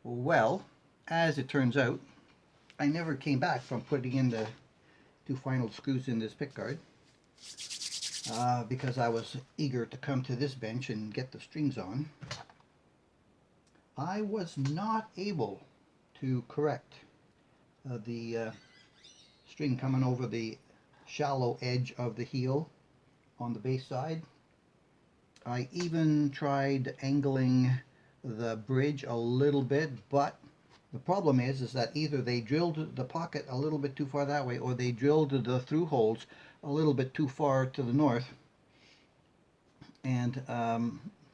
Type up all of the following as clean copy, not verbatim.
Well, as it turns out, I never came back from putting in the two final screws in this pickguard because I was eager to come to this bench and get the strings on. I was not able to correct the string coming over the shallow edge of the heel on the bass side. I even tried angling the bridge a little bit, but the problem is that either they drilled the pocket a little bit too far that way, or they drilled the through holes a little bit too far to the north, and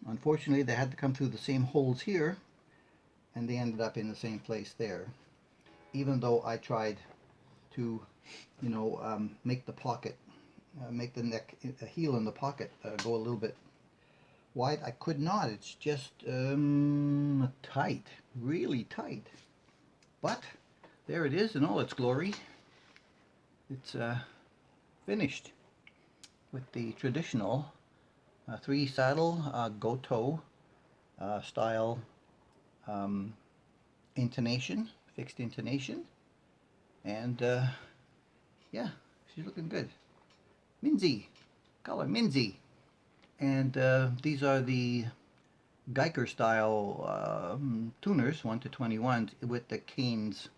unfortunately they had to come through the same holes here, and they ended up in the same place there, even though I tried to, make the pocket, make the neck, heel in the pocket go a little bit wide. I could not. It's just tight, really tight. But there it is in all its glory. It's finished with the traditional three saddle go-toe style intonation, fixed intonation, and yeah, she's looking good. Minsine, color Minsine. And these are the Geiger style tuners, 1 to 21, with the Canes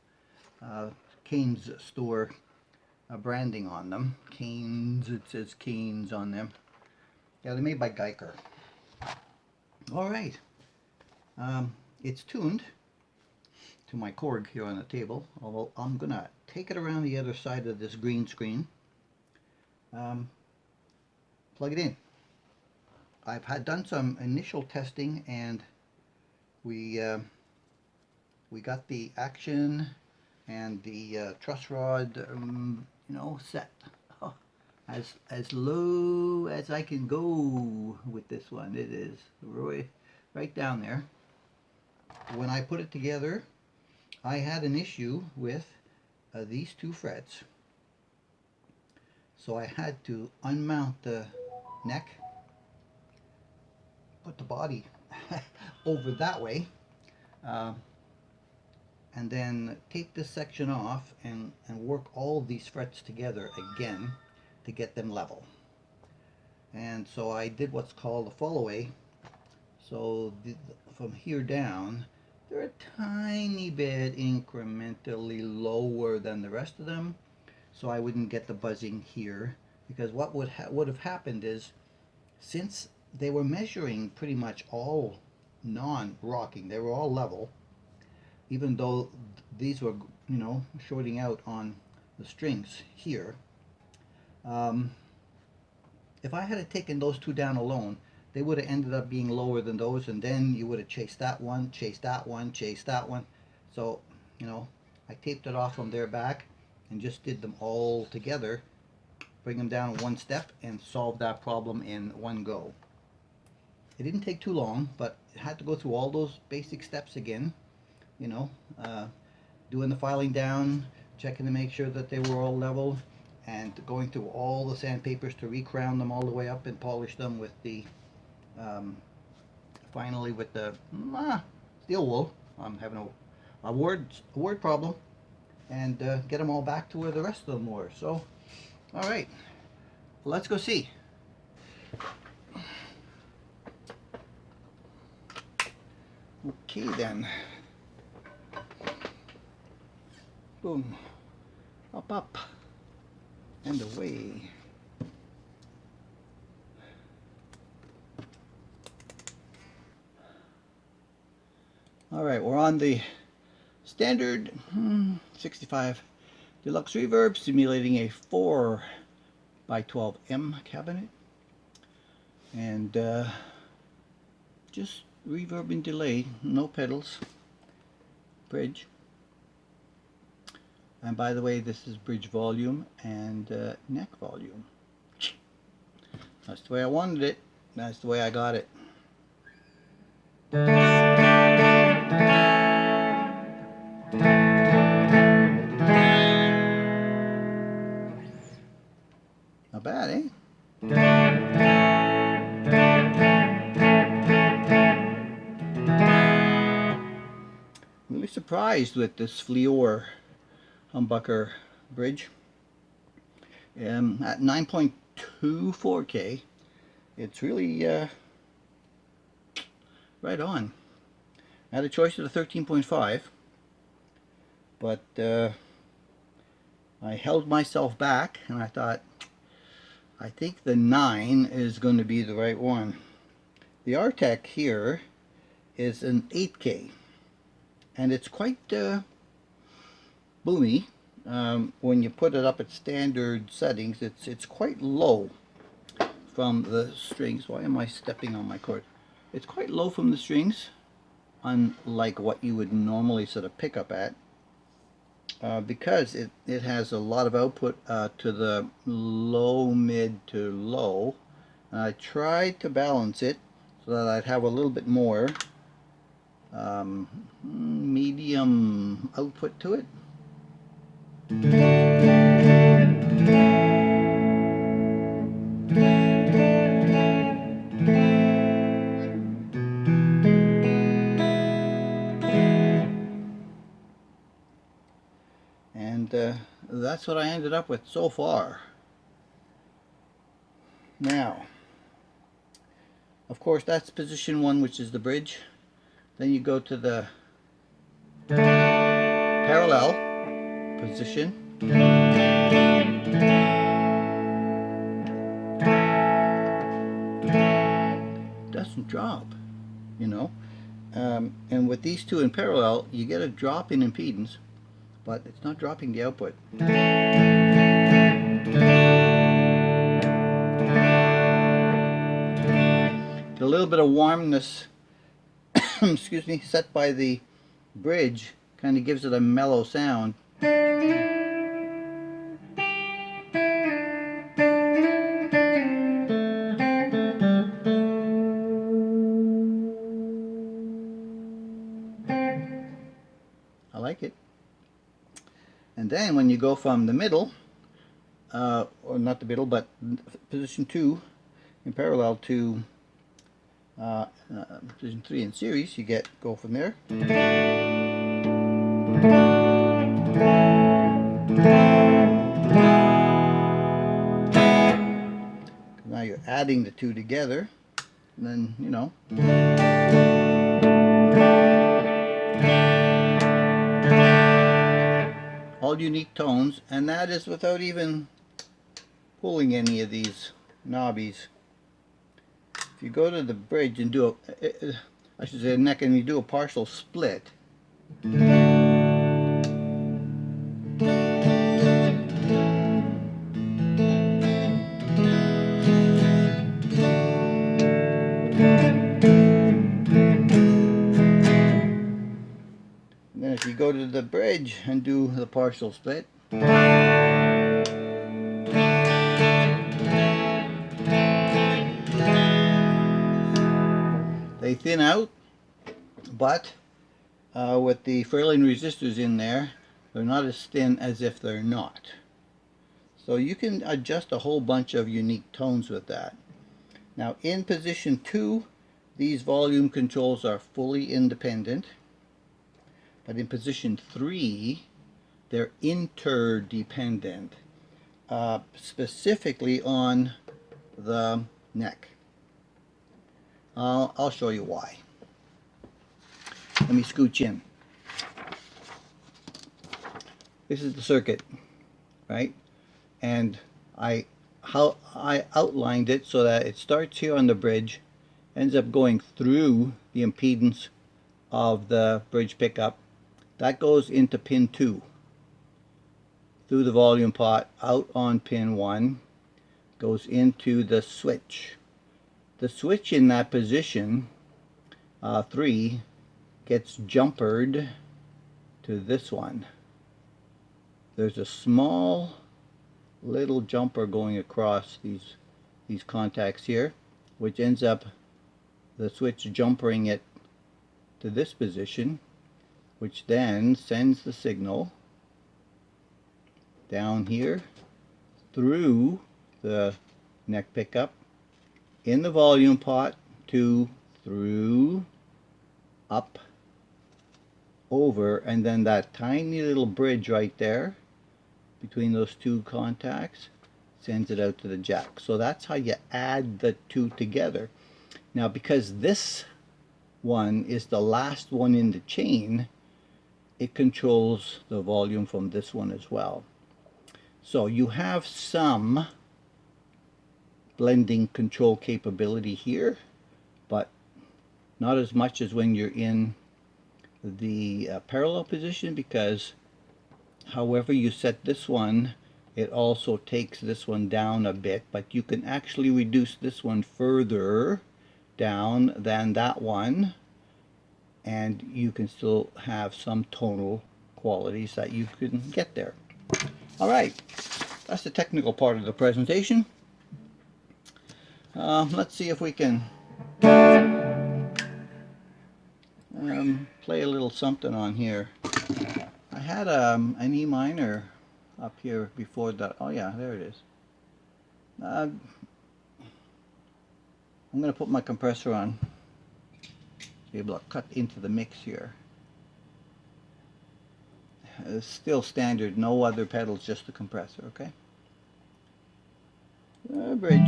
store branding on them. Canes, it says Canes on them. Yeah, they're made by Geiger. All right, it's tuned to my Korg here on the table, although I'm gonna take it around the other side of this green screen, plug it in. I've done some initial testing, and we got the action and the truss rod, set as low as I can go with this one. It is right down there. When I put it together, I had an issue with these two frets, so I had to unmount the neck, put the body over that way, and then take this section off and work all of these frets together again to get them level. And so I did what's called a fall away. So from here down, they're a tiny bit incrementally lower than the rest of them, so I wouldn't get the buzzing here, because what would have happened is, since they were measuring pretty much all non-rocking, they were all level, even though these were, shorting out on the strings here. If I had taken those two down alone, they would have ended up being lower than those, and then you would have chased that one, chased that one, chased that one. So, I taped it off from their back and just did them all together, bring them down one step, and solve that problem in one go. It didn't take too long, but it had to go through all those basic steps again, doing the filing down, checking to make sure that they were all level, and going through all the sandpapers to recrown them all the way up and polish them with the, finally with the steel wool. I'm having a word problem, and get them all back to where the rest of them were. So, all right, let's go see. Okay then. Boom. Up, and away. Alright, we're on the standard 65 Deluxe Reverb, simulating a 4x12M cabinet. And just reverb and delay, no pedals, bridge. And by the way, this is bridge volume and neck volume. That's the way I wanted it. That's the way I got it. Not bad, eh? really surprised with this Fleor humbucker bridge. At 9.24K, it's really right on. I had a choice of the 13.5, but I held myself back and I thought, I think the 9 is going to be the right one. The Artec here is an 8K, and it's quite boomy. When you put it up at standard settings, it's quite low from the strings. Why am I stepping on my cord? It's quite low from the strings, unlike what you would normally sort of pick up at, because it has a lot of output to the low, mid to low. And I tried to balance it so that I'd have a little bit more medium output to it. And that's what I ended up with so far. Now, of course, that's position 1, which is the bridge. Then you go to the parallel position. Doesn't drop, you know. And with these two in parallel, you get a drop in impedance, but it's not dropping the output. The little bit of warmness excuse me, set by the bridge kind of gives it a mellow sound. I like it. And then when you go from the middle, or not the middle, but position 2 in parallel to position 3 in series, you go from there. Now you're adding the two together, and then, you know, all unique tones, and that is without even pulling any of these knobbies. If you go to the bridge and do I should say neck, and you do a partial split, and then if you go to the bridge and do the partial split, they thin out, but with the Fairlane resistors in there, they're not as thin as if they're not. So you can adjust a whole bunch of unique tones with that. Now in position 2, these volume controls are fully independent, but in position 3, they're interdependent, specifically on the neck. I'll show you why. Let me scooch in. This is the circuit, right? And how I outlined it so that it starts here on the bridge, ends up going through the impedance of the bridge pickup. That goes into pin 2, through the volume pot, out on pin 1, goes into the switch. The switch in that position, 3, gets jumpered to this one. There's a small little jumper going across these contacts here, which ends up the switch jumpering it to this position, which then sends the signal down here through the neck pickup, in the volume pot, to through, up, over, and then that tiny little bridge right there between those two contacts sends it out to the jack. So that's how you add the two together. Now, because this one is the last one in the chain, it controls the volume from this one as well. So you have some blending control capability here, but not as much as when you're in the parallel position, because however you set this one, it also takes this one down a bit, but you can actually reduce this one further down than that one, and you can still have some tonal qualities that you can get there. All right, that's the technical part of the presentation. Let's see if we can play a little something on here. I had an E minor up here before that. Oh yeah, there it is. I'm going to put my compressor on to be able to cut into the mix here. It's still standard, no other pedals, just the compressor, okay? Bridge.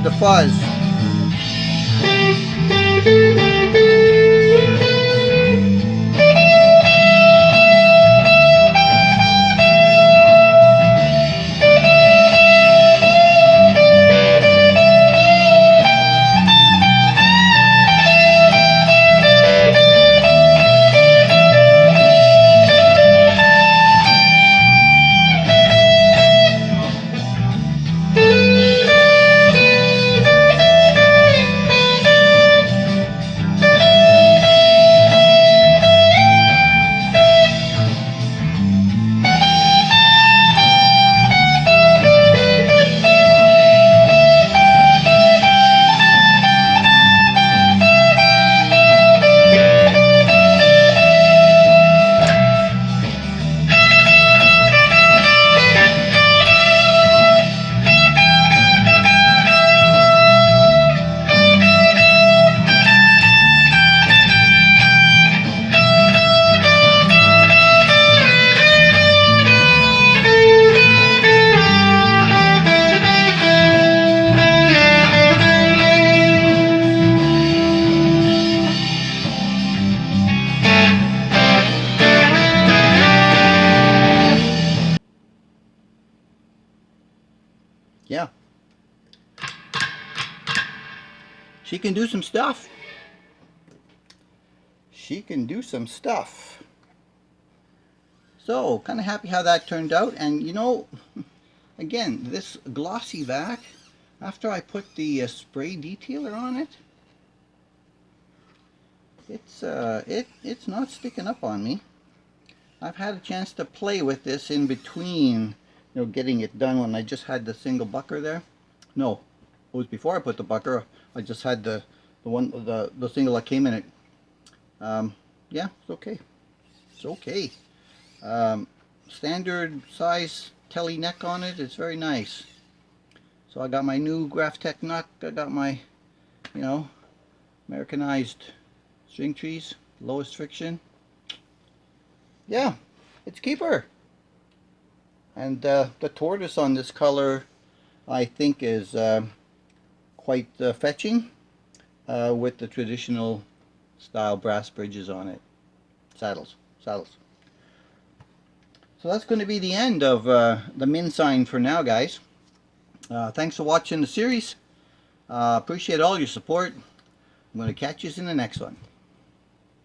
The fuzz. Yeah. She can do some stuff. She can do some stuff. So, kind of happy how that turned out. And you know, again, this glossy back, after I put the spray detailer on it, it's not sticking up on me. I've had a chance to play with this in between, you know, getting it done when I just had the single bucker there. No, it was before I put the bucker. I just had the single that came in it. Yeah, it's okay. It's okay. Standard size tele neck on it. It's very nice. So I got my new Graphtec nut. I got my, you know, Americanized string trees, lowest friction. Yeah, it's keeper. And the tortoise on this color, I think, is quite fetching with the traditional style brass bridges on it. Saddles. So that's going to be the end of the Minsine for now, guys. Thanks for watching the series. Appreciate all your support. I'm going to catch you in the next one.